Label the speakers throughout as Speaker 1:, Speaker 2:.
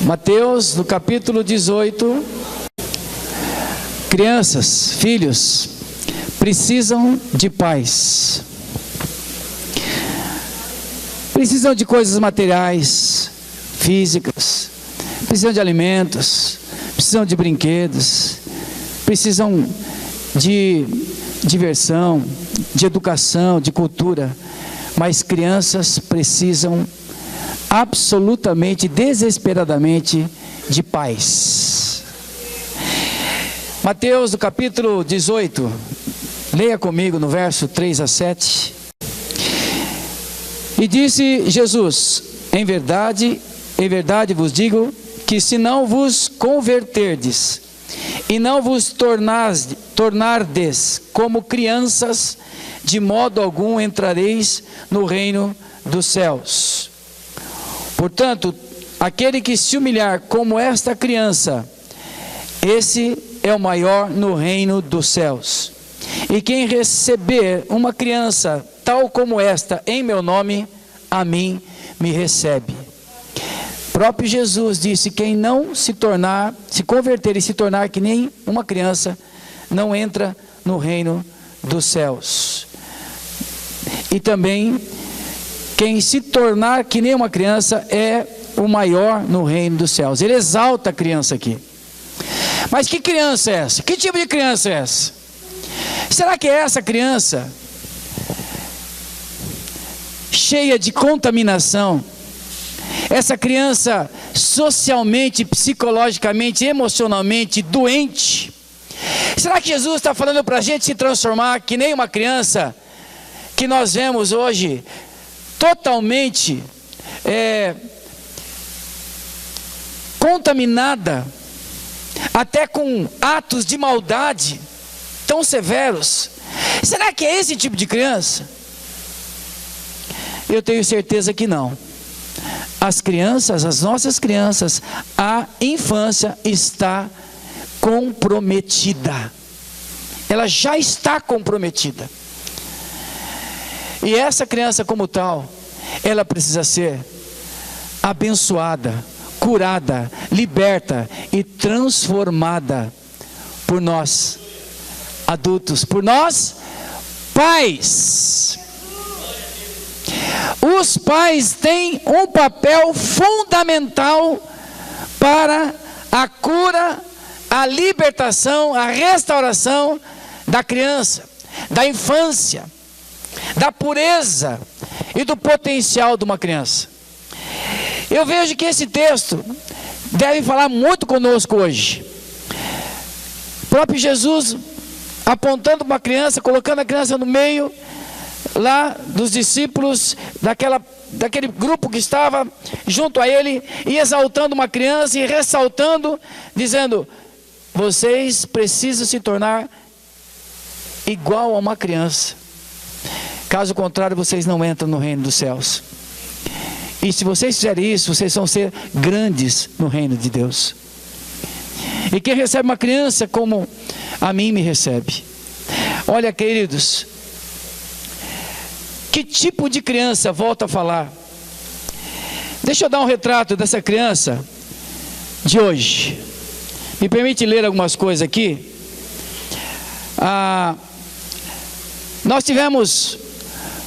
Speaker 1: Mateus, no capítulo 18, crianças, filhos, precisam de pais. Precisam de coisas materiais, físicas, precisam de alimentos, precisam de brinquedos, precisam de diversão, de educação, de cultura, mas crianças precisam absolutamente, desesperadamente de pais. Mateus, no capítulo 18, leia comigo no verso 3 a 7. E disse Jesus: em verdade vos digo que se não vos converterdes e não vos tornardes como crianças, de modo algum entrareis no reino dos céus. Portanto, aquele que se humilhar como esta criança, esse é o maior no reino dos céus. E quem receber uma criança tal como esta em meu nome, a mim me recebe. O próprio Jesus disse: quem não se converter e se tornar que nem uma criança, não entra no reino dos céus. E também, quem se tornar que nem uma criança é o maior no reino dos céus. Ele exalta a criança aqui. Mas que criança é essa? Que tipo de criança é essa? Será que é essa criança cheia de contaminação? Essa criança socialmente, psicologicamente, emocionalmente doente? Será que Jesus está falando para a gente se transformar que nem uma criança que nós vemos hoje totalmente contaminada, até com atos de maldade tão severos? Será que é esse tipo de criança? Eu tenho certeza que não. As crianças, as nossas crianças, a infância está comprometida. Ela já está comprometida. E essa criança como tal, ela precisa ser abençoada, curada, liberta e transformada por nós adultos, por nós pais. Os pais têm um papel fundamental para a cura, a libertação, a restauração da criança, da infância, da pureza e do potencial de uma criança. Eu vejo que esse texto deve falar muito conosco hoje. O próprio Jesus apontando para uma criança, colocando a criança no meio lá dos discípulos, daquele grupo que estava junto a ele, e exaltando uma criança e ressaltando, dizendo: vocês precisam se tornar igual a uma criança, caso contrário vocês não entram no reino dos céus. E se vocês fizerem isso, vocês vão ser grandes no reino de Deus. E quem recebe uma criança como a mim me recebe. Olha, queridos, que tipo de criança? Volto a falar. Deixa eu dar um retrato dessa criança de hoje. Me permite ler algumas coisas aqui. Nós tivemos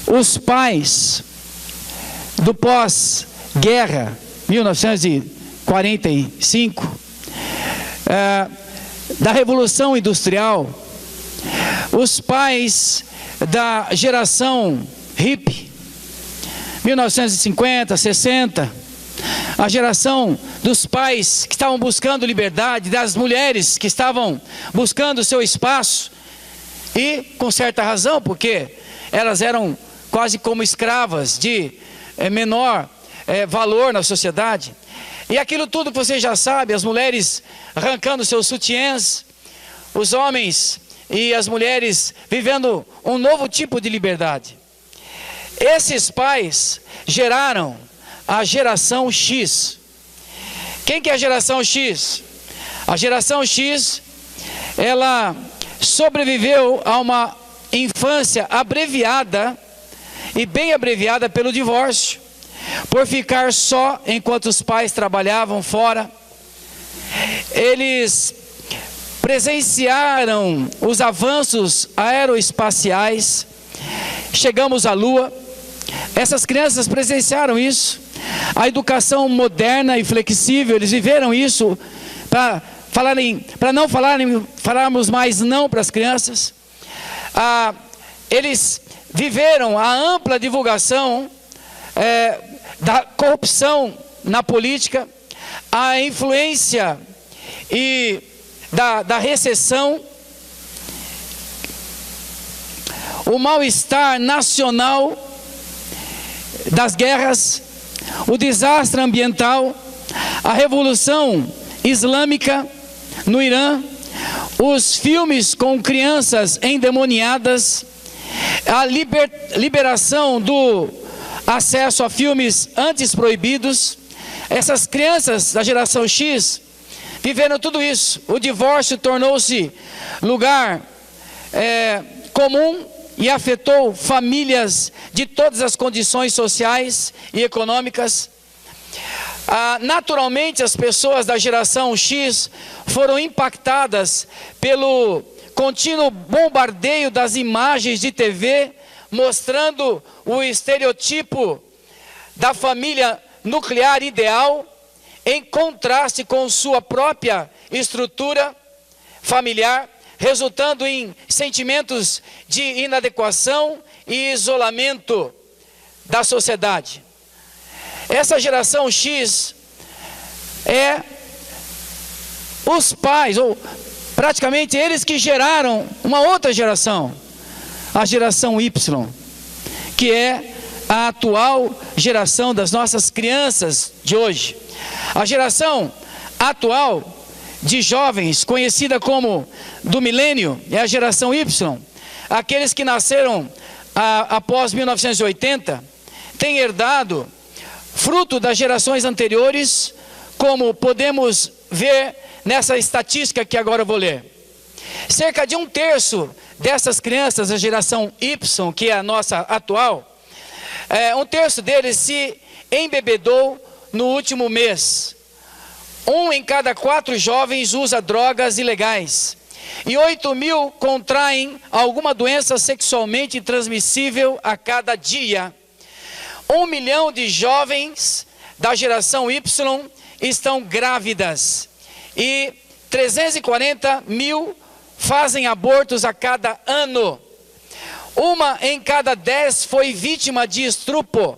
Speaker 1: os pais do pós-guerra, 1945, da Revolução Industrial, os pais da geração hippie, 1950, 60, a geração dos pais que estavam buscando liberdade, das mulheres que estavam buscando o seu espaço, e com certa razão, porque elas eram quase como escravas de menor valor na sociedade. E aquilo tudo que você já sabe, as mulheres arrancando seus sutiãs, os homens e as mulheres vivendo um novo tipo de liberdade. Esses pais geraram a geração X. Quem que é a geração X? A geração X, ela sobreviveu a uma infância abreviada, e bem abreviada pelo divórcio. por ficar só enquanto os pais trabalhavam fora. Eles presenciaram os avanços aeroespaciais, chegamos à Lua. Essas crianças presenciaram isso, a educação moderna e flexível, eles viveram isso, para não falarmos mais não para as crianças. Eles viveram a ampla divulgação da corrupção na política, a influência e da recessão, o mal-estar nacional das guerras, o desastre ambiental, a revolução islâmica no Irã, os filmes com crianças endemoniadas, a liberação do acesso a filmes antes proibidos. Essas crianças da geração X viveram tudo isso. O divórcio tornou-se lugar comum e afetou famílias de todas as condições sociais e econômicas. Naturalmente, as pessoas da geração X foram impactadas pelo contínuo bombardeio das imagens de TV, mostrando o estereotipo da família nuclear ideal, em contraste com sua própria estrutura familiar, resultando em sentimentos de inadequação e isolamento da sociedade. Essa geração X é os pais, ou praticamente eles que geraram uma outra geração, a geração Y, que é a atual geração das nossas crianças de hoje. A geração atual de jovens, conhecida como do milênio, é a geração Y. Aqueles que nasceram após 1980 têm herdado fruto das gerações anteriores, como podemos ver nessa estatística que agora eu vou ler. Cerca de 1/3 dessas crianças da geração Y, que é a nossa atual, 1/3 deles se embebedou no último mês. 1 em cada 4 jovens usa drogas ilegais. E 8.000 contraem alguma doença sexualmente transmissível a cada dia. 1 milhão de jovens da geração Y estão grávidas. E 340.000 fazem abortos a cada ano. 1 em cada 10 foi vítima de estupro.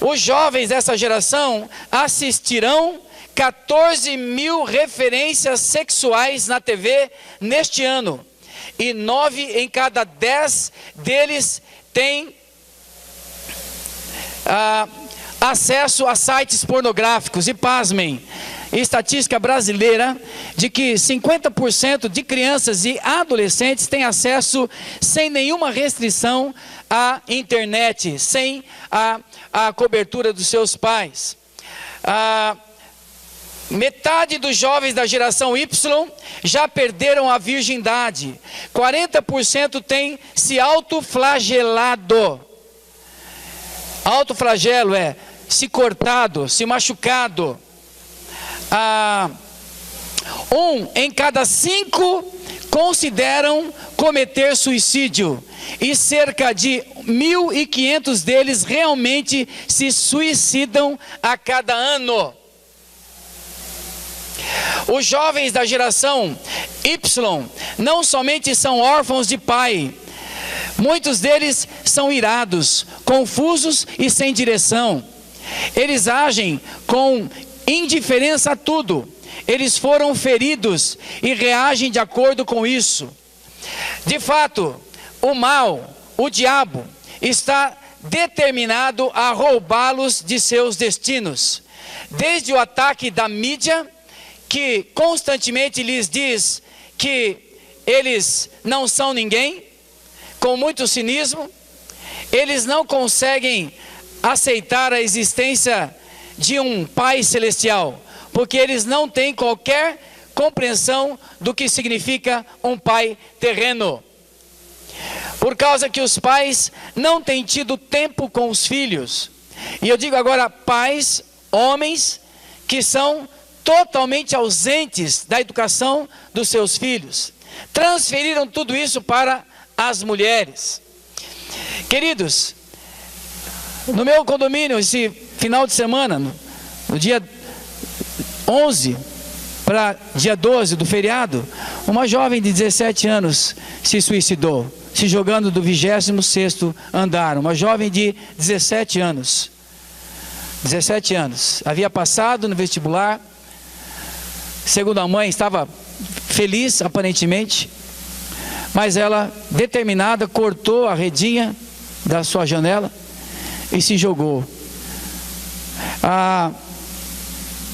Speaker 1: Os jovens dessa geração assistirão 14.000 referências sexuais na TV neste ano. E 9 em cada 10 deles têm acesso a sites pornográficos. E pasmem, estatística brasileira de que 50% de crianças e adolescentes têm acesso sem nenhuma restrição à internet, sem a cobertura dos seus pais. Metade dos jovens da geração Y já perderam a virgindade. 40% têm se autoflagelado. Autoflagelo é se cortado, se machucado. 1 em cada 5 consideram cometer suicídio. E cerca de 1.500 deles realmente se suicidam a cada ano. Os jovens da geração Y não somente são órfãos de pai, muitos deles são irados, confusos e sem direção. Eles agem com indiferença a tudo. Eles foram feridos e reagem de acordo com isso. De fato, o mal, o diabo, está determinado a roubá-los de seus destinos. Desde o ataque da mídia, que constantemente lhes diz que eles não são ninguém, com muito cinismo, eles não conseguem aceitar a existência de um Pai Celestial, porque eles não têm qualquer compreensão do que significa um pai terreno. Por causa que os pais não têm tido tempo com os filhos, E eu digo agora pais, homens que são totalmente ausentes da educação dos seus filhos. Transferiram tudo isso para as mulheres. Queridos, no meu condomínio, esse final de semana, no dia 11 para dia 12 do feriado, uma jovem de 17 anos se suicidou, se jogando do 26º andar. Uma jovem de 17 anos. 17 anos. Havia passado no vestibular. Segundo a mãe, estava feliz, aparentemente. Mas ela, determinada, cortou a redinha da sua janela e se jogou.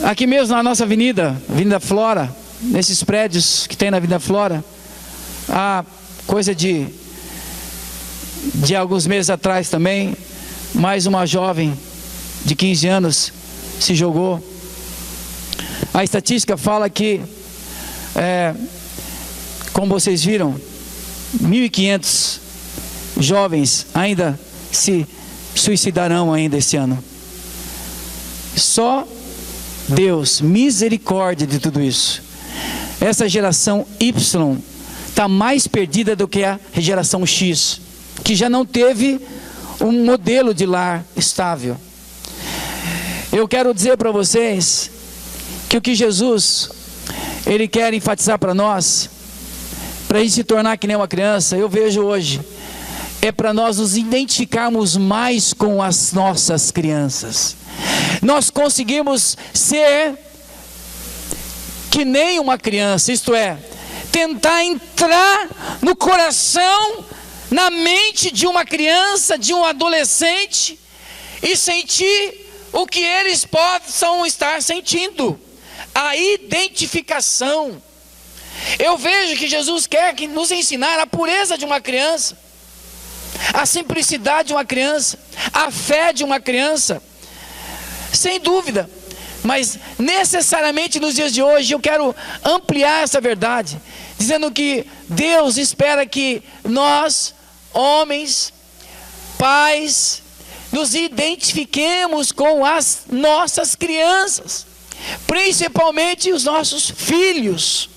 Speaker 1: Aqui mesmo na nossa Avenida Flora, nesses prédios que tem na Avenida Flora, há coisa de alguns meses atrás também, mais uma jovem de 15 anos se jogou. A estatística fala que, como vocês viram, 1.500 jovens ainda se suicidarão ainda esse ano. Só Deus, misericórdia de tudo isso. Essa geração Y está mais perdida do que a geração X, que já não teve um modelo de lar estável. Eu quero dizer para vocês que o que Jesus, Ele quer enfatizar para nós, para a gente se tornar que nem uma criança, eu vejo hoje, é para nós nos identificarmos mais com as nossas crianças. Nós conseguimos ser que nem uma criança, isto é, tentar entrar no coração, na mente de uma criança, de um adolescente, e sentir o que eles possam estar sentindo, a identificação. Eu vejo que Jesus quer nos ensinar a pureza de uma criança, a simplicidade de uma criança, a fé de uma criança, sem dúvida, mas necessariamente nos dias de hoje eu quero ampliar essa verdade, dizendo que Deus espera que nós, homens, pais, nos identifiquemos com as nossas crianças, principalmente os nossos filhos.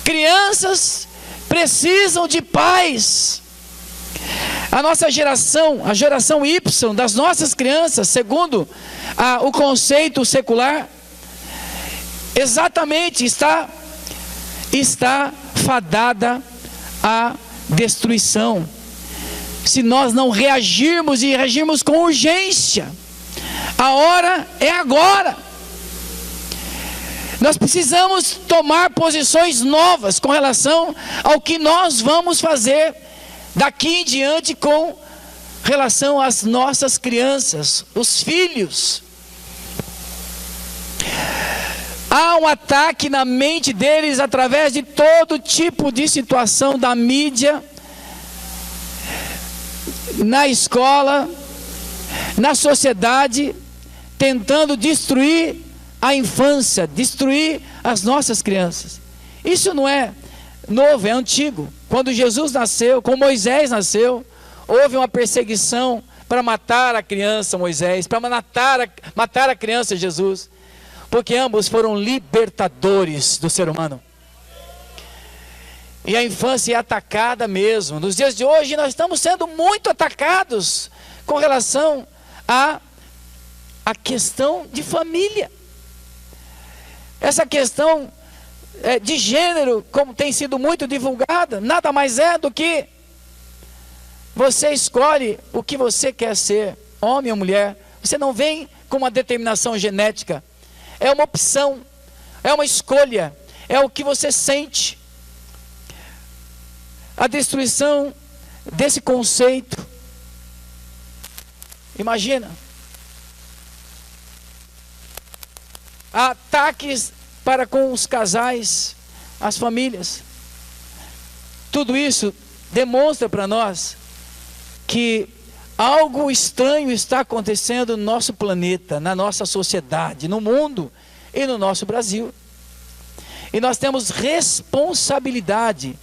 Speaker 1: Crianças precisam de pais. A nossa geração, a geração Y das nossas crianças, segundo o conceito secular, exatamente está fadada à destruição, se nós não reagirmos e reagirmos com urgência. A hora é agora. Nós precisamos tomar posições novas com relação ao que nós vamos fazer daqui em diante com relação às nossas crianças, os filhos. Há um ataque na mente deles através de todo tipo de situação da mídia, na escola, na sociedade, tentando destruir a infância, destruir as nossas crianças. Isso não é novo, é antigo. Quando Jesus nasceu, quando Moisés nasceu, houve uma perseguição para matar a criança Moisés, para matar a criança Jesus, porque ambos foram libertadores do ser humano. E a infância é atacada mesmo. Nos dias de hoje nós estamos sendo muito atacados com relação à questão de família. Essa questão de gênero, como tem sido muito divulgada, nada mais é do que você escolhe o que você quer ser, homem ou mulher. Você não vem com uma determinação genética, é uma opção, é uma escolha, é o que você sente. A destruição desse conceito, imagina, ataques para com os casais, as famílias. Tudo isso demonstra para nós que algo estranho está acontecendo no nosso planeta, na nossa sociedade, no mundo e no nosso Brasil. E nós temos responsabilidade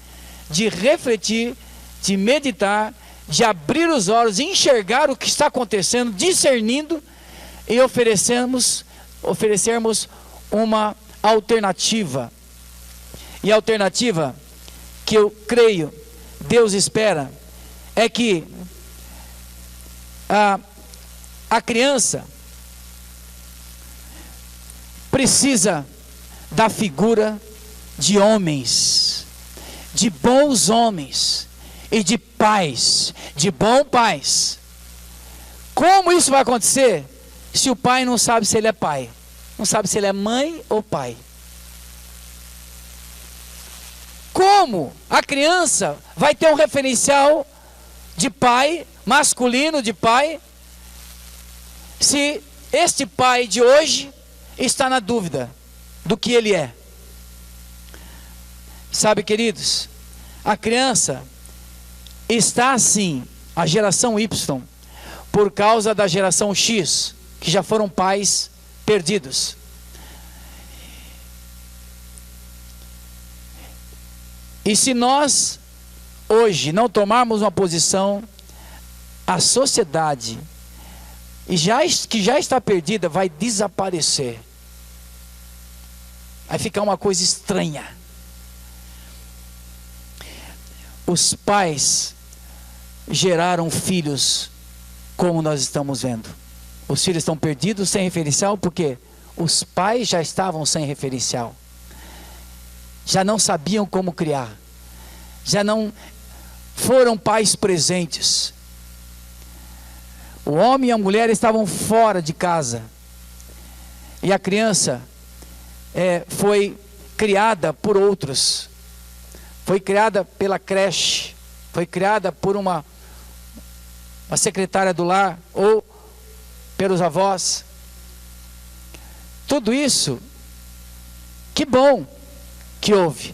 Speaker 1: de refletir, de meditar, de abrir os olhos, enxergar o que está acontecendo, discernindo e oferecermos uma alternativa. E a alternativa que eu creio Deus espera é que a criança precisa da figura de homens, de bons homens e de pais, de bons pais. Como isso vai acontecer se o pai não sabe se ele é pai? Não sabe se ele é mãe ou pai? Como a criança vai ter um referencial de pai, masculino de pai, se este pai de hoje está na dúvida do que ele é? Sabe, queridos, a criança está assim, a geração Y, por causa da geração X, que já foram pais perdidos. E se nós hoje não tomarmos uma posição, a sociedade que já está perdida vai desaparecer. Vai ficar uma coisa estranha. Os pais geraram filhos como nós estamos vendo. Os filhos estão perdidos, sem referencial, porque os pais já estavam sem referencial. Já não sabiam como criar. Já não foram pais presentes. O homem e a mulher estavam fora de casa. E a criança foi criada por outros. Foi criada pela creche. Foi criada por uma secretária do lar ou pelos avós. Tudo isso, que bom que houve.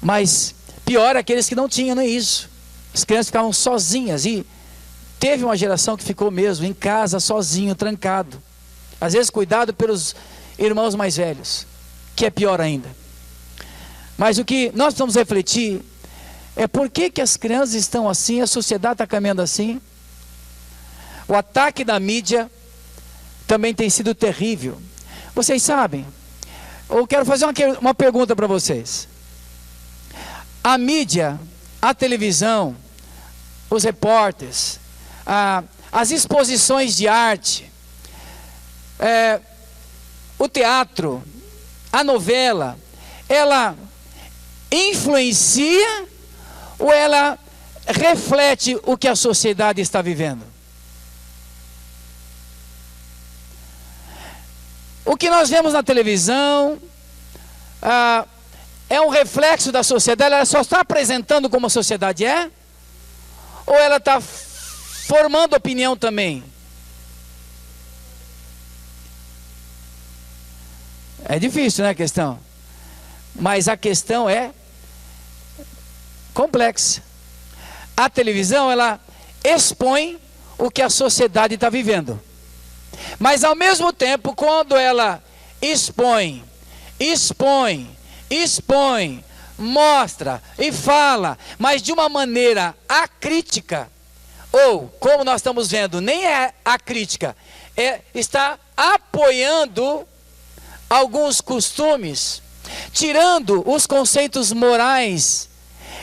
Speaker 1: Mas pior aqueles que não tinham nem isso. As crianças ficavam sozinhas. E teve uma geração que ficou mesmo em casa, sozinho, trancado. Às vezes cuidado pelos irmãos mais velhos, que é pior ainda. Mas o que nós precisamos refletir é por que as crianças estão assim, a sociedade está caminhando assim. O ataque da mídia também tem sido terrível. Vocês sabem, eu quero fazer uma pergunta para vocês. A mídia, a televisão, os repórteres, as exposições de arte, o teatro, a novela, ela influencia ou ela reflete o que a sociedade está vivendo? O que nós vemos na televisão é um reflexo da sociedade. Ela só está apresentando como a sociedade é? Ou ela está formando opinião também? É difícil, né, a questão? Mas a questão é complexa. A televisão, ela expõe o que a sociedade está vivendo. Mas ao mesmo tempo, quando ela expõe, mostra e fala, mas de uma maneira acrítica, ou como nós estamos vendo, nem é acrítica, está apoiando alguns costumes, tirando os conceitos morais,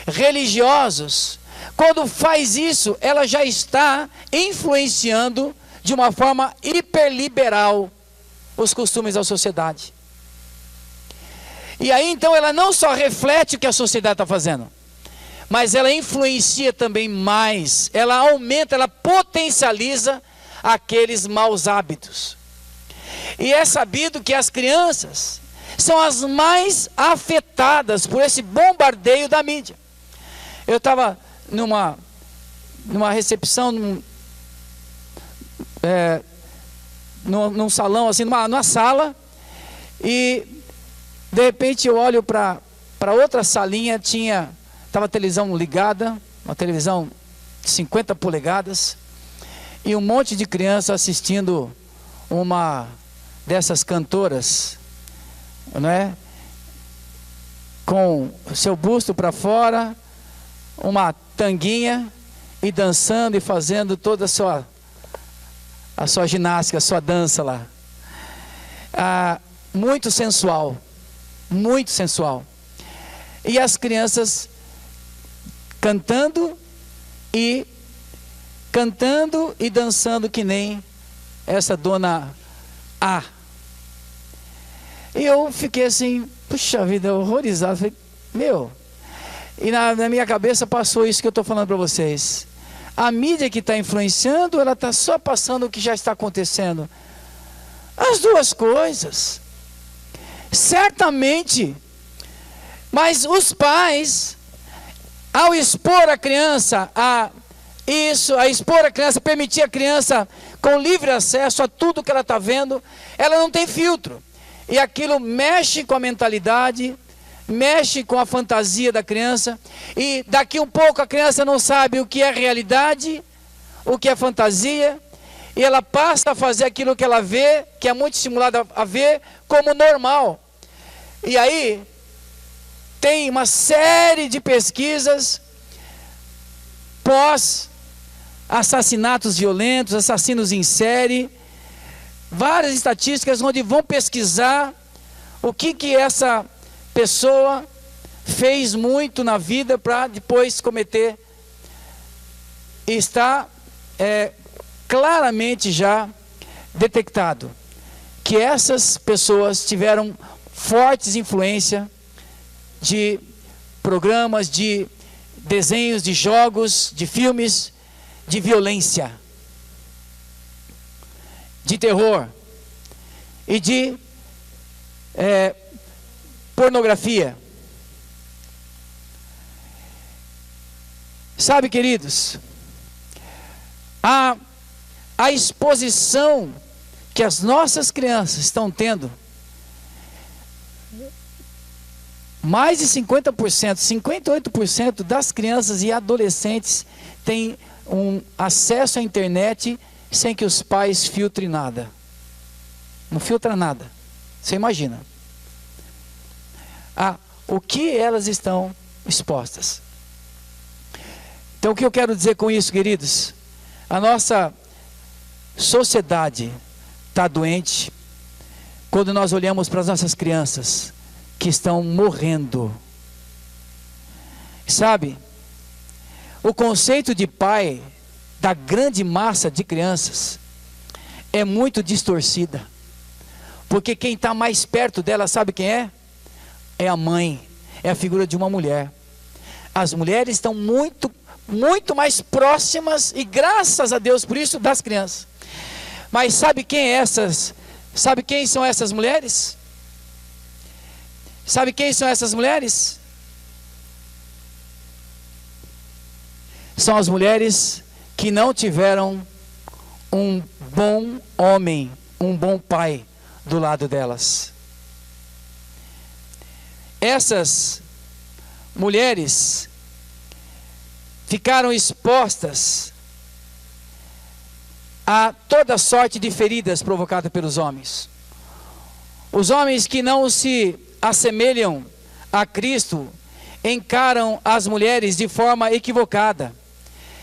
Speaker 1: religiosos. Quando faz isso, ela já está influenciando de uma forma hiperliberal os costumes da sociedade. E aí então ela não só reflete o que a sociedade está fazendo, mas ela influencia também mais, ela aumenta, ela potencializa aqueles maus hábitos. E é sabido que as crianças são as mais afetadas por esse bombardeio da mídia. Eu estava numa recepção, num salão, assim, numa sala, e de repente eu olho para outra salinha, estava a televisão ligada, uma televisão de 50 polegadas, e um monte de criança assistindo uma dessas cantoras, não é? Com seu busto para fora, uma tanguinha e dançando e fazendo toda a sua ginástica, a sua dança lá. Muito sensual, muito sensual. E as crianças cantando e dançando que nem essa dona A. E eu fiquei assim, puxa vida, horrorizado. Falei, e na minha cabeça passou isso que eu estou falando para vocês. A mídia que está influenciando, ela está só passando o que já está acontecendo. As duas coisas. Certamente. Mas os pais, ao expor a criança a expor a criança, permitir a criança com livre acesso a tudo que ela está vendo, ela não tem filtro. E aquilo mexe com a mentalidade, mexe com a fantasia da criança, e daqui um pouco a criança não sabe o que é realidade, o que é fantasia, e ela passa a fazer aquilo que ela vê, que é muito estimulada a ver, como normal. E aí, tem uma série de pesquisas pós-assassinatos violentos, assassinos em série, várias estatísticas onde vão pesquisar o que essa pessoa fez muito na vida para depois cometer. E está claramente já detectado que essas pessoas tiveram fortes influências de programas, de desenhos, de jogos, de filmes, de violência, de terror e de pornografia. Sabe, queridos, a exposição que as nossas crianças estão tendo, mais de 50%, 58% das crianças e adolescentes têm um acesso à internet sem que os pais filtrem nada. Não filtra nada. Você imagina o que elas estão expostas. Então, o que eu quero dizer com isso, queridos? A nossa sociedade está doente quando nós olhamos para as nossas crianças que estão morrendo. Sabe, o conceito de pai da grande massa de crianças é muito distorcida, porque quem está mais perto dela, sabe quem é? É a mãe, é a figura de uma mulher. As mulheres estão muito mais próximas, e graças a Deus por isso, das crianças. Mas sabe quem sabe quem são essas mulheres? Sabe quem são essas mulheres? São as mulheres que não tiveram um bom homem, um bom pai do lado delas. Essas mulheres ficaram expostas a toda sorte de feridas provocadas pelos homens. Os homens que não se assemelham a Cristo encaram as mulheres de forma equivocada,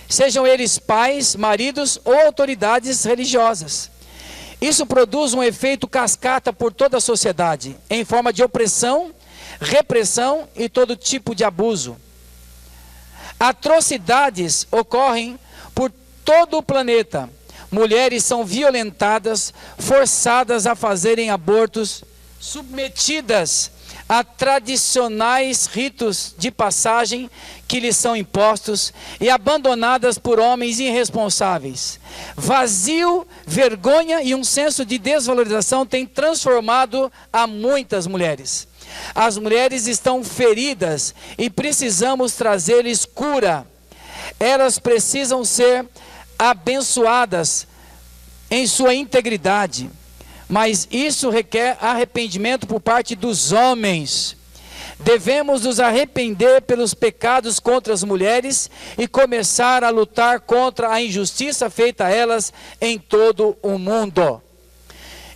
Speaker 1: sejam eles pais, maridos ou autoridades religiosas. Isso produz um efeito cascata por toda a sociedade, em forma de opressão, repressão e todo tipo de abuso. Atrocidades ocorrem por todo o planeta. Mulheres são violentadas, forçadas a fazerem abortos, submetidas a tradicionais ritos de passagem que lhes são impostos e abandonadas por homens irresponsáveis. Vazio, vergonha e um senso de desvalorização têm transformado a muitas mulheres. As mulheres estão feridas e precisamos trazer-lhes cura. Elas precisam ser abençoadas em sua integridade, mas isso requer arrependimento por parte dos homens. Devemos nos arrepender pelos pecados contra as mulheres e começar a lutar contra a injustiça feita a elas em todo o mundo.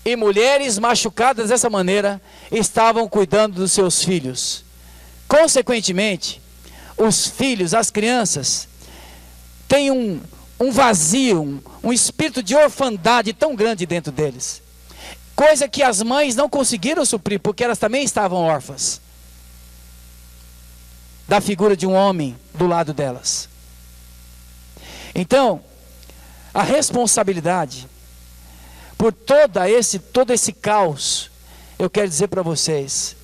Speaker 1: E mulheres machucadas dessa maneira estavam cuidando dos seus filhos. Consequentemente, os filhos, as crianças, têm um vazio, um espírito de orfandade tão grande dentro deles. Coisa que as mães não conseguiram suprir, porque elas também estavam órfãs da figura de um homem do lado delas. Então, a responsabilidade por todo esse caos, eu quero dizer para vocês,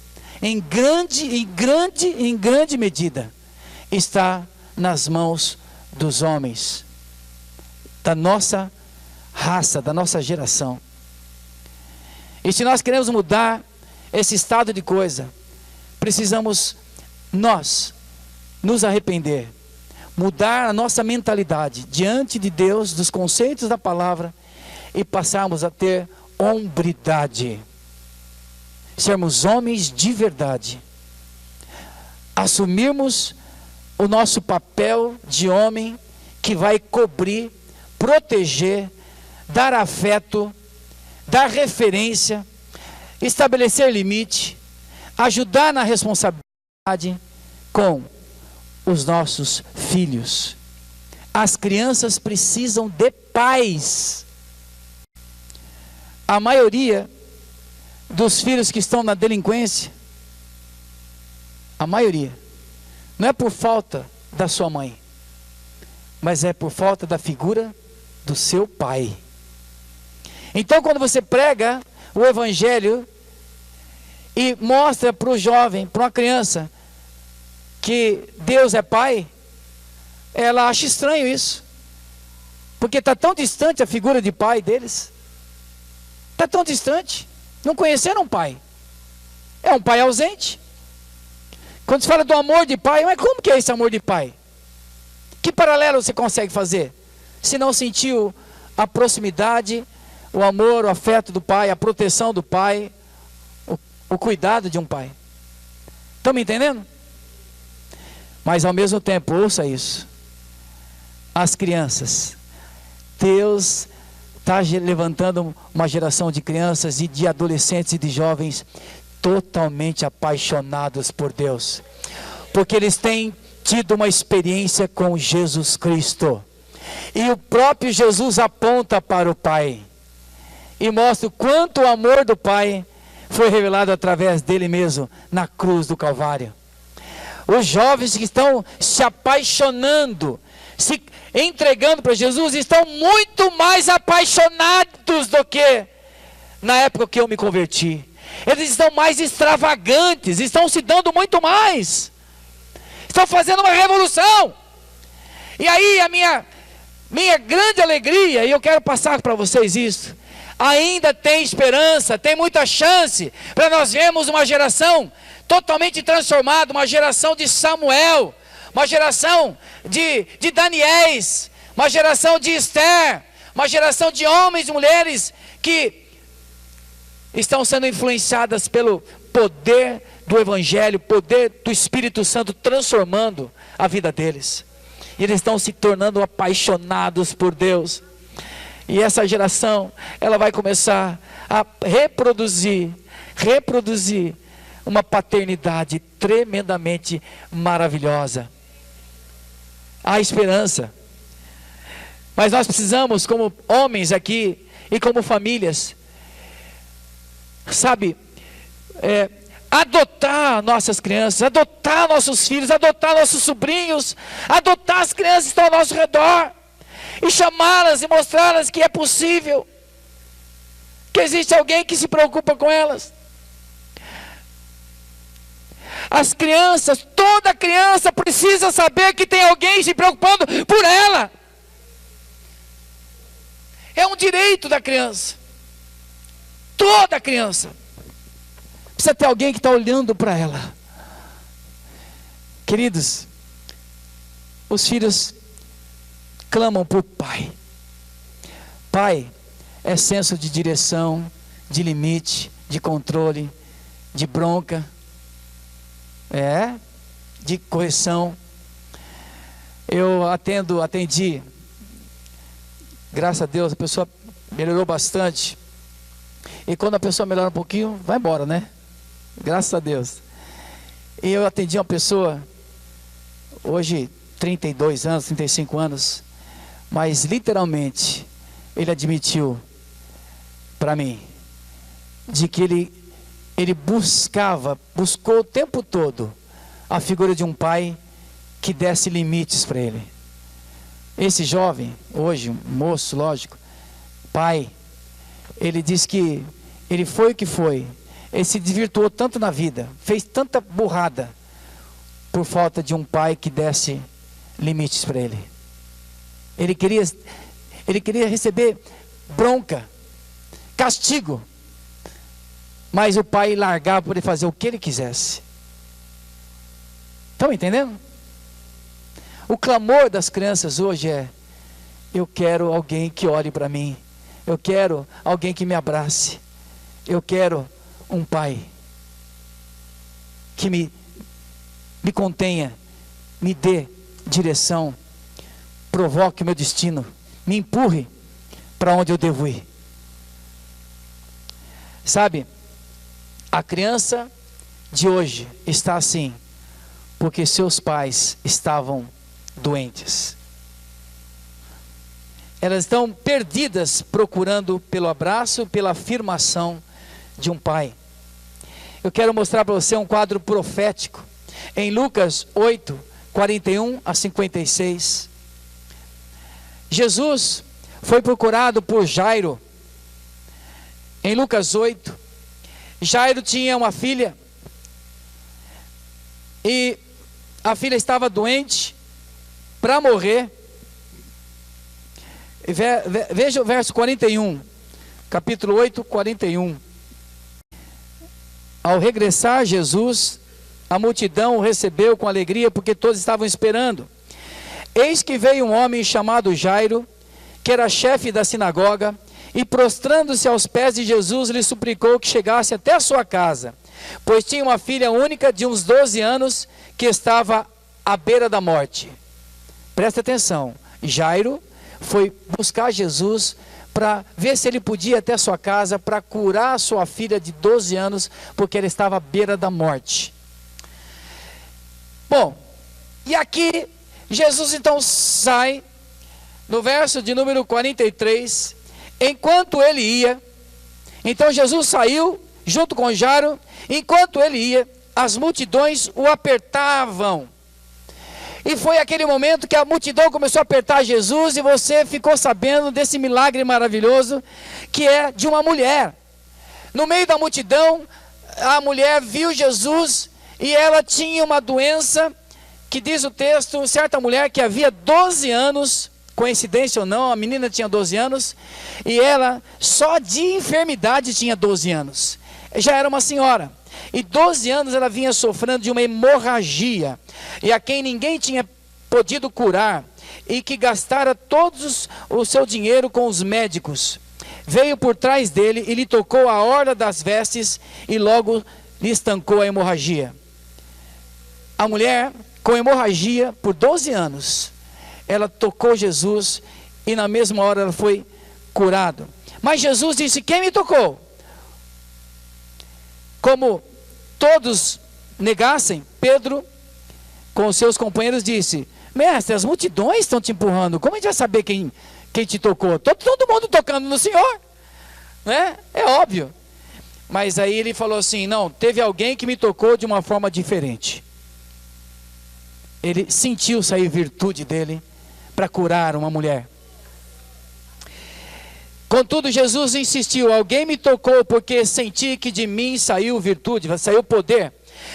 Speaker 1: em grande medida, está nas mãos dos homens, da nossa raça, da nossa geração. E se nós queremos mudar esse estado de coisa, precisamos nós nos arrepender, mudar a nossa mentalidade diante de Deus, dos conceitos da palavra, e passarmos a ter hombridade, sermos homens de verdade, assumirmos o nosso papel de homem que vai cobrir, proteger, dar afeto, dar referência, estabelecer limite, ajudar na responsabilidade com os nossos filhos. As crianças precisam de pais. A maioria dos filhos que estão na delinquência, a maioria, não é por falta da sua mãe, mas é por falta da figura do seu pai. Então, quando você prega o evangelho e mostra para o jovem, para uma criança, que Deus é pai, ela acha estranho isso, porque está tão distante a figura de pai deles, está tão distante, não conheceram um pai, é um pai ausente. Quando se fala do amor de pai, mas como que é esse amor de pai? Que paralelo você consegue fazer? Se não sentiu a proximidade, o amor, o afeto do pai, a proteção do pai, o cuidado de um pai. Estão me entendendo? Mas ao mesmo tempo, ouça isso, as crianças, Deus está levantando uma geração de crianças e de adolescentes e de jovens totalmente apaixonados por Deus, porque eles têm tido uma experiência com Jesus Cristo, e o próprio Jesus aponta para o Pai, e mostra o quanto o amor do Pai foi revelado através dele mesmo, na cruz do Calvário. Os jovens que estão se apaixonando, se entregando para Jesus, estão muito mais apaixonados do que na época que eu me converti. Eles estão mais extravagantes, estão se dando muito mais, estão fazendo uma revolução. E aí a minha grande alegria, e eu quero passar para vocês isso, ainda tem esperança, tem muita chance para nós vermos uma geração totalmente transformada, uma geração de Samuel, uma geração de Daniéis, uma geração de Esther, uma geração de homens e mulheres que estão sendo influenciadas pelo poder do Evangelho, poder do Espírito Santo transformando a vida deles. E eles estão se tornando apaixonados por Deus. E essa geração, ela vai começar a reproduzir uma paternidade tremendamente maravilhosa. Há esperança. Mas nós precisamos, como homens aqui e como famílias, adotar nossas crianças, adotar nossos filhos, adotar nossos sobrinhos, adotar as crianças que estão ao nosso redor, e chamá-las e mostrá-las que é possível, que existe alguém que se preocupa com elas. As crianças, toda criança precisa saber que tem alguém se preocupando por ela. É um direito da criança. Toda criança precisa ter alguém que está olhando para ela. Queridos, os filhos clamam por pai. Pai é senso de direção, de limite, de controle, de bronca, de correção. Eu atendi, graças a Deus, a pessoa melhorou bastante. E quando a pessoa melhora um pouquinho, vai embora, né? Graças a Deus. E eu atendi uma pessoa, hoje 32 anos, 35 anos, Mas literalmente, ele admitiu para mim, de que ele buscou o tempo todo a figura de um pai que desse limites para ele. Esse jovem, hoje, um moço, lógico, pai, ele diz que ele foi o que foi, ele se desvirtuou tanto na vida, fez tanta burrada, por falta de um pai que desse limites para ele. Ele queria receber bronca, castigo, mas o pai largava para ele fazer o que ele quisesse. Estão entendendo? O clamor das crianças hoje é: eu quero alguém que olhe para mim, eu quero alguém que me abrace, eu quero um pai que me contenha, me dê direção, provoque o meu destino, me empurre para onde eu devo ir. Sabe, a criança de hoje está assim porque seus pais estavam doentes. Elas estão perdidas procurando pelo abraço, pela afirmação de um pai. Eu quero mostrar para você um quadro profético em Lucas 8, 41 a 56. Jesus foi procurado por Jairo. Em Lucas 8, Jairo tinha uma filha e a filha estava doente para morrer. Veja o verso 41, capítulo 8, 41. Ao regressar Jesus, a multidão o recebeu com alegria, porque todos estavam esperando. Eis que veio um homem chamado Jairo, que era chefe da sinagoga, e prostrando-se aos pés de Jesus, lhe suplicou que chegasse até a sua casa, pois tinha uma filha única de uns 12 anos, que estava à beira da morte. Presta atenção, Jairo foi buscar Jesus para ver se ele podia ir até a sua casa para curar a sua filha de 12 anos, porque ela estava à beira da morte. Bom, e aqui Jesus então sai, no verso de número 43, enquanto ele ia, então Jesus saiu junto com Jairo, enquanto ele ia, as multidões o apertavam. E foi aquele momento que a multidão começou a apertar Jesus, e você ficou sabendo desse milagre maravilhoso, que é de uma mulher. No meio da multidão, a mulher viu Jesus, e ela tinha uma doença, que diz o texto, certa mulher que havia 12 anos, coincidência ou não, a menina tinha 12 anos, e ela só de enfermidade tinha 12 anos, já era uma senhora. E 12 anos ela vinha sofrendo de uma hemorragia, e a quem ninguém tinha podido curar, e que gastara todos o seu dinheiro com os médicos. Veio por trás dele e lhe tocou a orla das vestes, e logo lhe estancou a hemorragia. A mulher com hemorragia por 12 anos, ela tocou Jesus, e na mesma hora ela foi curada. Mas Jesus disse: quem me tocou? Como todos negassem, Pedro, com os seus companheiros, disse: mestre, as multidões estão te empurrando, como a gente vai saber quem te tocou? Todo mundo tocando no Senhor, né? É óbvio. Mas aí ele falou assim: não, teve alguém que me tocou de uma forma diferente. Ele sentiu sair virtude dele para curar uma mulher. Contudo, Jesus insistiu: alguém me tocou, porque senti que de mim saiu virtude, saiu poder.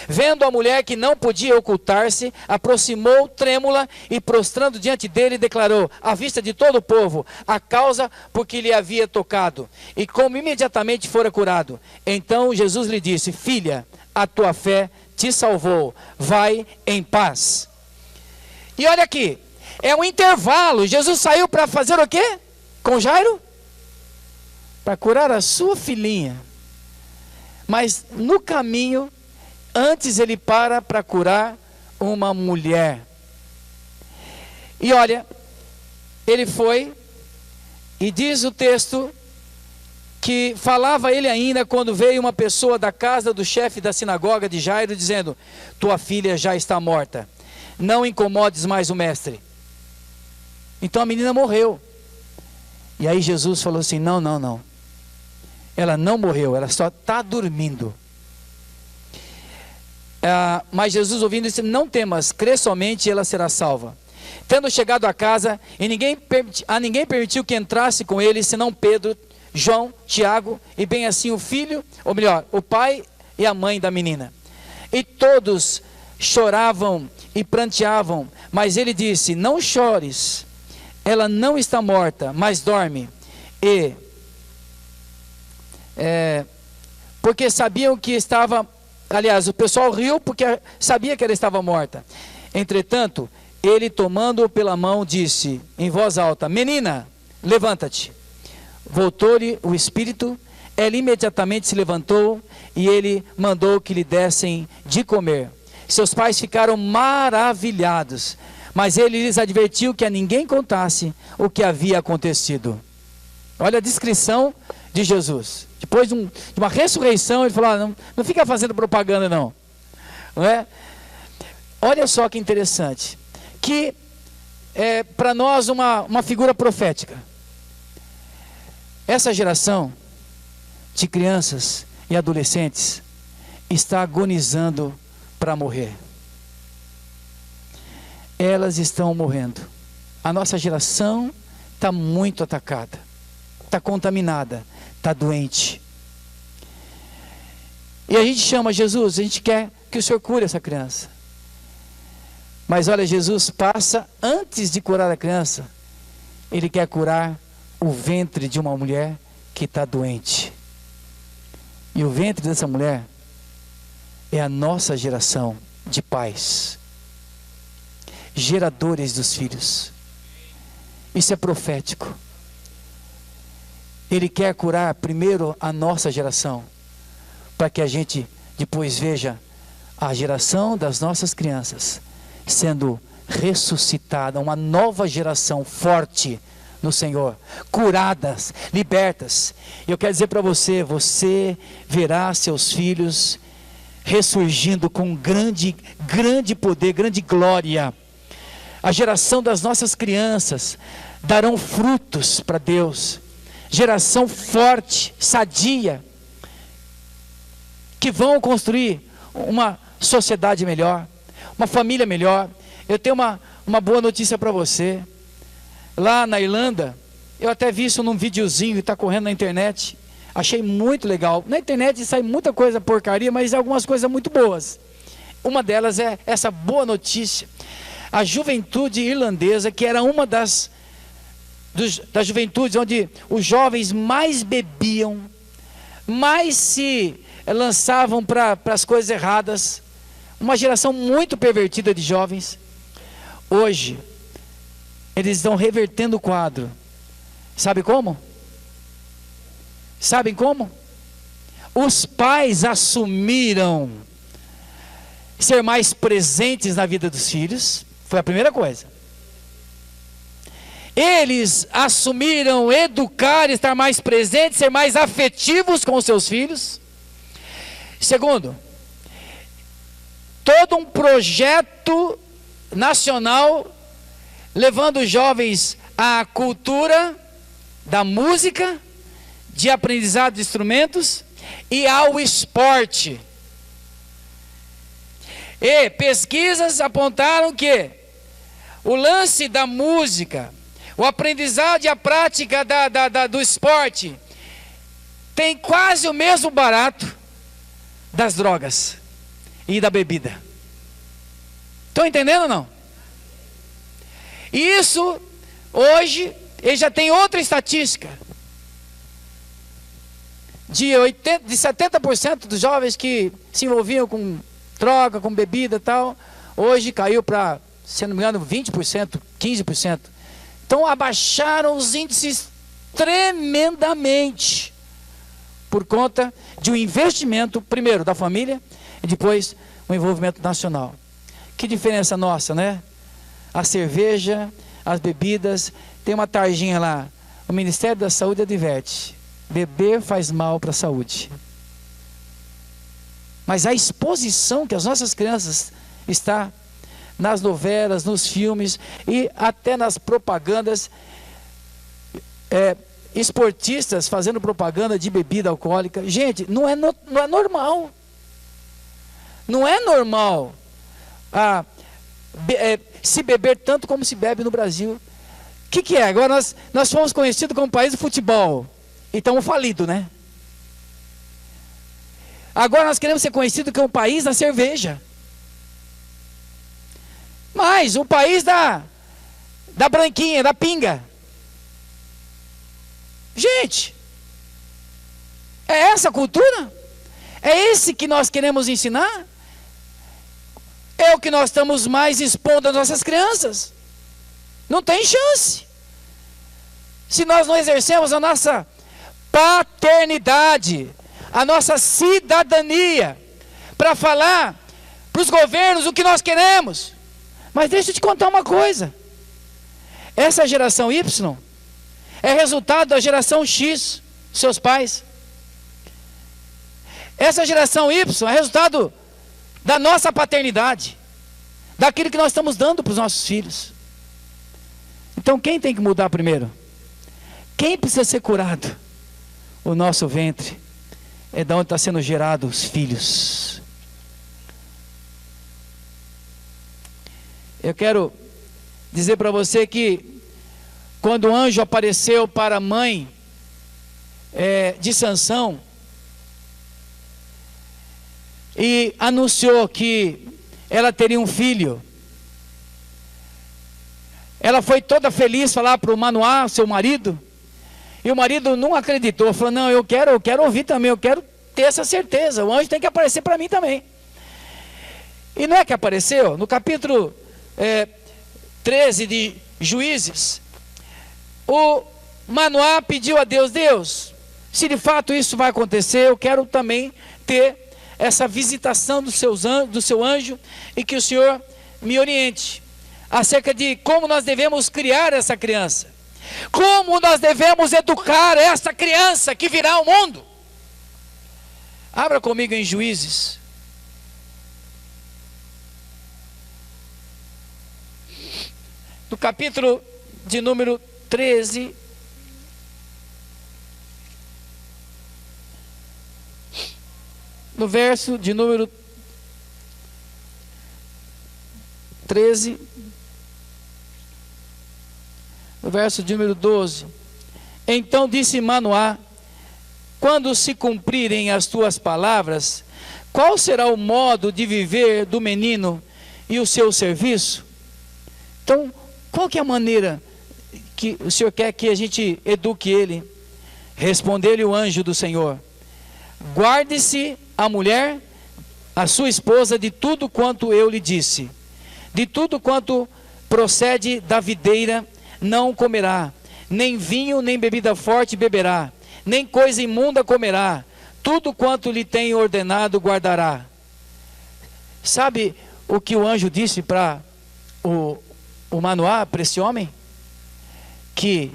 Speaker 1: Vendo a mulher que não podia ocultar-se, aproximou trêmula e, prostrando diante dele, declarou à vista de todo o povo a causa por que lhe havia tocado, e como imediatamente fora curado. Então Jesus lhe disse: filha, a tua fé te salvou, vai em paz. E olha aqui, é um intervalo. Jesus saiu para fazer o quê? Com Jairo? Para curar a sua filhinha. Mas no caminho, antes ele para curar uma mulher. E olha, ele foi, e diz o texto, que falava ele ainda quando veio uma pessoa da casa do chefe da sinagoga de Jairo, dizendo: tua filha já está morta, não incomodes mais o mestre. Então a menina morreu. E aí Jesus falou assim: não, não, não. Ela não morreu, ela só está dormindo. Mas Jesus, ouvindo, disse: não temas, crê somente e ela será salva. Tendo chegado a casa, e ninguém permitiu que entrasse com ele, senão Pedro, João, Tiago, e bem assim o filho, ou melhor, o pai e a mãe da menina. E todos choravam e pranteavam, mas ele disse: não chores, ela não está morta, mas dorme. Porque sabiam que estava, aliás, o pessoal riu porque sabia que ela estava morta. Entretanto, ele, tomando-o pela mão, disse em voz alta: menina, levanta-te. Voltou-lhe o espírito, ela imediatamente se levantou, e ele mandou que lhe dessem de comer. Seus pais ficaram maravilhados, mas ele lhes advertiu que a ninguém contasse o que havia acontecido. Olha a descrição de Jesus. Depois de uma ressurreição, ele falou: não fica fazendo propaganda não é? Olha só que interessante, que é para nós uma figura profética. Essa geração de crianças e adolescentes está agonizando para morrer. Elas estão morrendo. A nossa geração está muito atacada, está contaminada, está doente. E a gente chama Jesus, a gente quer que o Senhor cure essa criança. Mas olha, Jesus passa, antes de curar a criança, Ele quer curar o ventre de uma mulher que está doente. E o ventre dessa mulher é a nossa geração de pais, geradores dos filhos. Isso é profético. Ele quer curar primeiro a nossa geração, para que a gente depois veja a geração das nossas crianças sendo ressuscitada, uma nova geração forte no Senhor, curadas, libertas. E eu quero dizer para você, você verá seus filhos ressurgindo com grande poder, grande glória. A geração das nossas crianças darão frutos para Deus. Geração forte, sadia, que vão construir uma sociedade melhor, uma família melhor. Eu tenho uma boa notícia para você. Lá na Irlanda, eu até vi isso num videozinho que está correndo na internet. Achei muito legal. Na internet sai muita coisa porcaria, mas algumas coisas muito boas. Uma delas é essa boa notícia. A juventude irlandesa, que era uma das juventudes onde os jovens mais bebiam, mais se lançavam para as coisas erradas, uma geração muito pervertida de jovens. Hoje eles estão revertendo o quadro. Sabe como? Sabem como? Os pais assumiram ser mais presentes na vida dos filhos. Foi a primeira coisa. Eles assumiram educar, estar mais presentes, ser mais afetivos com os seus filhos. Segundo, todo um projeto nacional levando os jovens à cultura da música, de aprendizado de instrumentos e ao esporte. E pesquisas apontaram que o lance da música, o aprendizado e a prática do esporte tem quase o mesmo barato das drogas e da bebida. Estão entendendo ou não? E isso, hoje, ele já tem outra estatística. De 70% dos jovens que se envolviam com droga, com bebida e tal, hoje caiu para, se não me engano, 20%, 15%. Então abaixaram os índices tremendamente, por conta de um investimento, primeiro da família, e depois um envolvimento nacional. Que diferença nossa, né? A cerveja, as bebidas, tem uma tarjinha lá, o Ministério da Saúde adverte: beber faz mal para a saúde. Mas a exposição que as nossas crianças estão nas novelas, nos filmes e até nas propagandas, esportistas fazendo propaganda de bebida alcoólica. Gente, não é normal. Não é normal se beber tanto como se bebe no Brasil. O que é? Agora nós fomos conhecidos como país do futebol e estamos falidos, né? Agora nós queremos ser conhecidos como o país da cerveja. Mas o país da branquinha, da pinga. Gente, é essa a cultura? É esse que nós queremos ensinar? É o que nós estamos mais expondo às nossas crianças. Não tem chance. Se nós não exercemos a nossa paternidade, a nossa cidadania, para falar para os governos o que nós queremos. Mas deixa eu te contar uma coisa. Essa geração Y é resultado da geração X, seus pais. Essa geração Y é resultado da nossa paternidade, daquilo que nós estamos dando para os nossos filhos. Então quem tem que mudar primeiro? Quem precisa ser curado? O nosso ventre é de onde está sendo gerado os filhos. Eu quero dizer para você que quando o anjo apareceu para a mãe de Sansão e anunciou que ela teria um filho, ela foi toda feliz falar para o Manoá, seu marido, e o marido não acreditou, falou: não, eu quero ouvir também, eu quero ter essa certeza, o anjo tem que aparecer para mim também. E não é que apareceu? No capítulo 13 de Juízes, o Manoá pediu a Deus: Deus, se de fato isso vai acontecer, eu quero também ter essa visitação do seu anjo, e que o Senhor me oriente acerca de como nós devemos criar essa criança, como nós devemos educar essa criança que virá ao mundo. Abra comigo em Juízes. No capítulo de número 13, no verso de número 13, no verso de número 12. Então disse Manoá: quando se cumprirem as tuas palavras, qual será o modo de viver do menino e o seu serviço? Então, qual que é a maneira que o Senhor quer que a gente eduque ele? Respondeu-lhe o anjo do Senhor: guarde-se a mulher, a sua esposa, de tudo quanto eu lhe disse. De tudo quanto procede da videira não comerá, nem vinho, nem bebida forte beberá, nem coisa imunda comerá. Tudo quanto lhe tenho ordenado guardará. Sabe o que o anjo disse para o Manoá, para esse homem? Que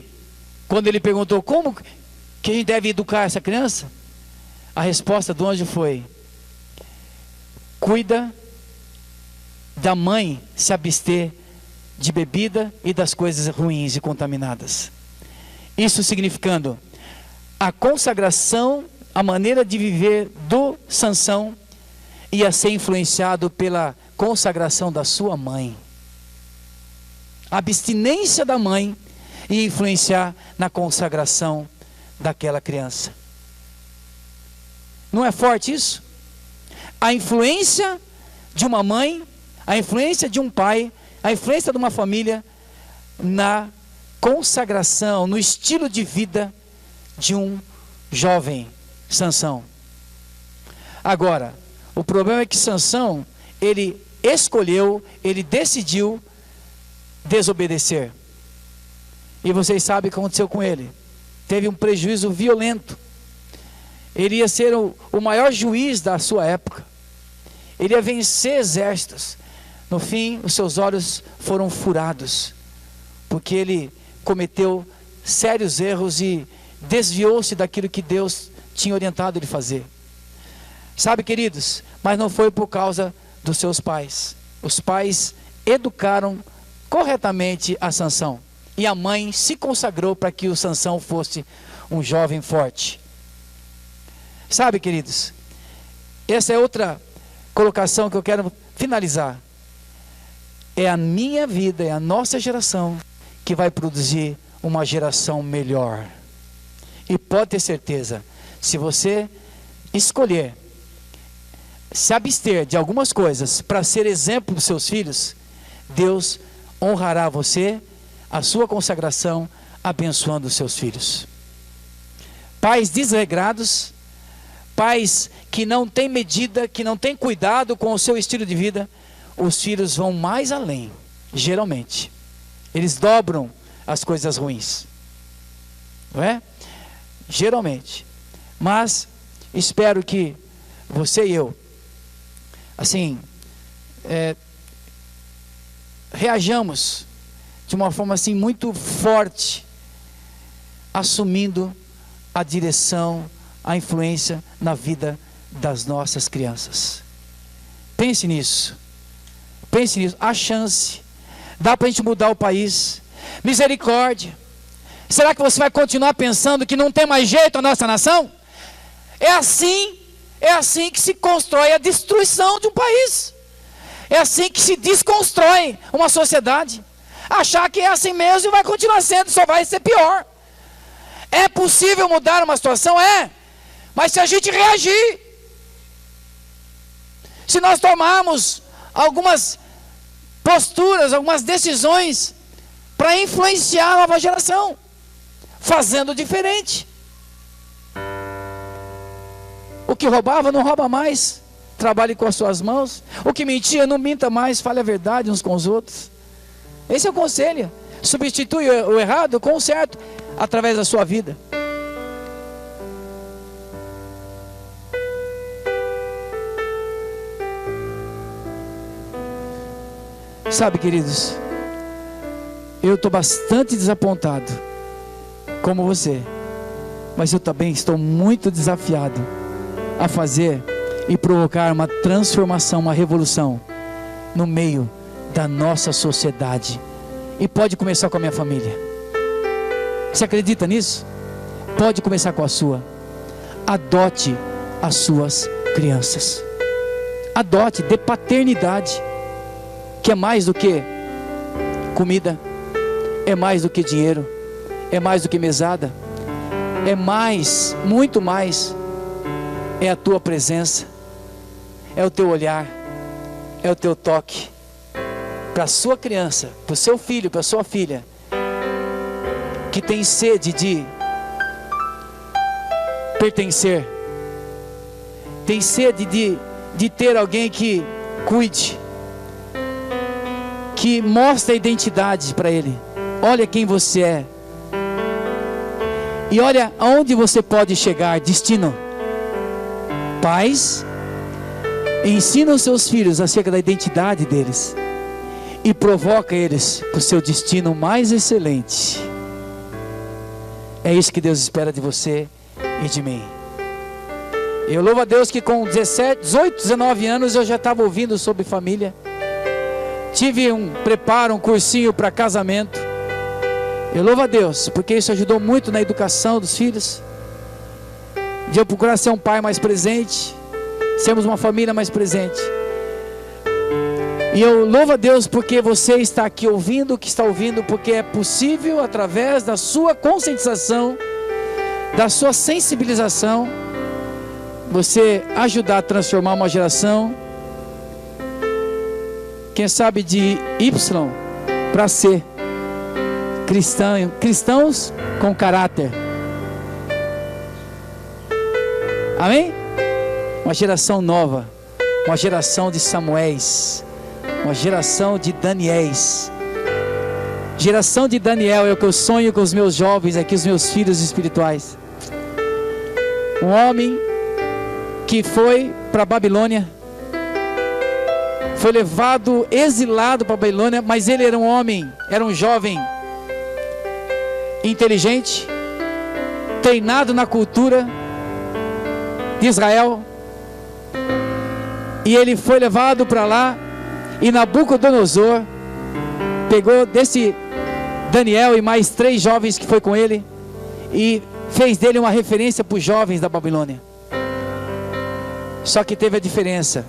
Speaker 1: quando ele perguntou como que a gente deve educar essa criança, a resposta do anjo foi: cuida da mãe se abster de bebida e das coisas ruins e contaminadas. Isso significando a consagração, a maneira de viver do Sansão ia ser influenciado pela consagração da sua mãe. A abstinência da mãe ia influenciar na consagração daquela criança. Não é forte isso? A influência de uma mãe, a influência de um pai, a influência de uma família na consagração, no estilo de vida de um jovem Sansão. Agora, o problema é que Sansão, ele escolheu, ele decidiu desobedecer. E vocês sabem o que aconteceu com ele. Teve um prejuízo violento. Ele ia ser o maior juiz da sua época. Ele ia vencer exércitos. No fim, os seus olhos foram furados, porque ele cometeu sérios erros e desviou-se daquilo que Deus tinha orientado ele fazer. Sabe, queridos, mas não foi por causa dos seus pais. Os pais educaram corretamente a Sansão. E a mãe se consagrou para que o Sansão fosse um jovem forte. Sabe, queridos, essa é outra colocação que eu quero finalizar. É a minha vida, é a nossa geração que vai produzir uma geração melhor. E pode ter certeza, se você escolher se abster de algumas coisas para ser exemplo dos seus filhos, Deus honrará você, a sua consagração, abençoando os seus filhos. Pais desregrados, pais que não têm medida, que não têm cuidado com o seu estilo de vida, os filhos vão mais além, geralmente. Eles dobram as coisas ruins, não é? Geralmente. Mas espero que você e eu, assim, reajamos de uma forma assim muito forte, assumindo a direção, a influência na vida das nossas crianças. Pense nisso. Pense nisso. Há chance. Dá para a gente mudar o país. Misericórdia. Será que você vai continuar pensando que não tem mais jeito a nossa nação? É assim que se constrói a destruição de um país. É assim que se desconstrói uma sociedade. Achar que é assim mesmo e vai continuar sendo, só vai ser pior. É possível mudar uma situação? É. Mas se a gente reagir, se nós tomarmos algumas posturas, algumas decisões para influenciar a nova geração, fazendo diferente. O que roubava não rouba mais, trabalhe com as suas mãos. O que mentia não minta mais, fale a verdade uns com os outros. Esse é o conselho. Substitui o errado com o certo através da sua vida. Sabe, queridos, eu estou bastante desapontado, como você, mas eu também estou muito desafiado a fazer e provocar uma transformação, uma revolução no meio da nossa sociedade. E pode começar com a minha família. Você acredita nisso? Pode começar com a sua. Adote as suas crianças. Adote, dê paternidade, que é mais do que comida, é mais do que dinheiro, é mais do que mesada, é mais, muito mais. É a tua presença, é o teu olhar, é o teu toque. Para a sua criança, para o seu filho, para a sua filha, que tem sede de pertencer, tem sede de ter alguém que cuide, que mostre a identidade para ele. Olha quem você é, e olha aonde você pode chegar. Destino. Pais, ensina os seus filhos acerca da identidade deles e provoca eles para o seu destino mais excelente. É isso que Deus espera de você e de mim. Eu louvo a Deus que com 17, 18, 19 anos eu já estava ouvindo sobre família. Tive um preparo, um cursinho para casamento. Eu louvo a Deus, porque isso ajudou muito na educação dos filhos. De eu procurar ser um pai mais presente, sermos uma família mais presente. E eu louvo a Deus porque você está aqui ouvindo o que está ouvindo, porque é possível através da sua conscientização, da sua sensibilização, você ajudar a transformar uma geração, quem sabe de Y para C, cristãos com caráter. Amém? Uma geração nova, uma geração de Samuéis, uma geração de Daniéis. Geração de Daniel é o que eu sonho com os meus jovens aqui, os meus filhos espirituais. Um homem que foi para a Babilônia, foi levado, exilado para a Babilônia, mas ele era um homem, era um jovem inteligente, treinado na cultura de Israel, e ele foi levado para lá, e Nabucodonosor pegou desse Daniel e mais 3 jovens que foi com ele e fez dele uma referência para os jovens da Babilônia. Só que teve a diferença: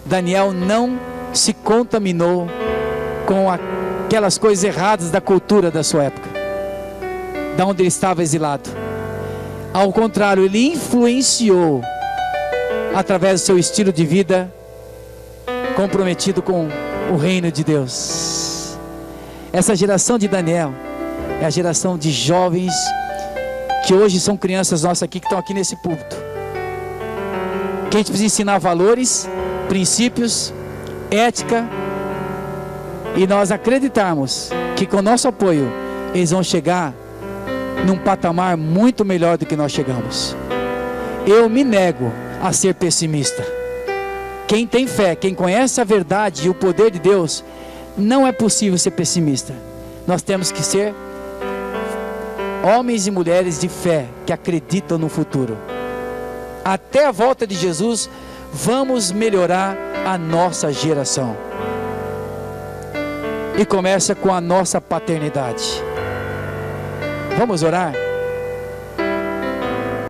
Speaker 1: Daniel não se contaminou com aquelas coisas erradas da cultura da sua época, da onde ele estava exilado. Ao contrário, ele influenciou através do seu estilo de vida comprometido com o reino de Deus. Essa geração de Daniel é a geração de jovens que hoje são crianças nossas aqui, que estão aqui nesse púlpito, que a gente precisa ensinar valores, princípios, ética, e nós acreditarmos que com o nosso apoio eles vão chegar num patamar muito melhor do que nós chegamos. Eu me nego a ser pessimista. Quem tem fé, quem conhece a verdade e o poder de Deus, não é possível ser pessimista. Nós temos que ser homens e mulheres de fé, que acreditam no futuro. Até a volta de Jesus, vamos melhorar a nossa geração. E começa com a nossa paternidade. Vamos orar?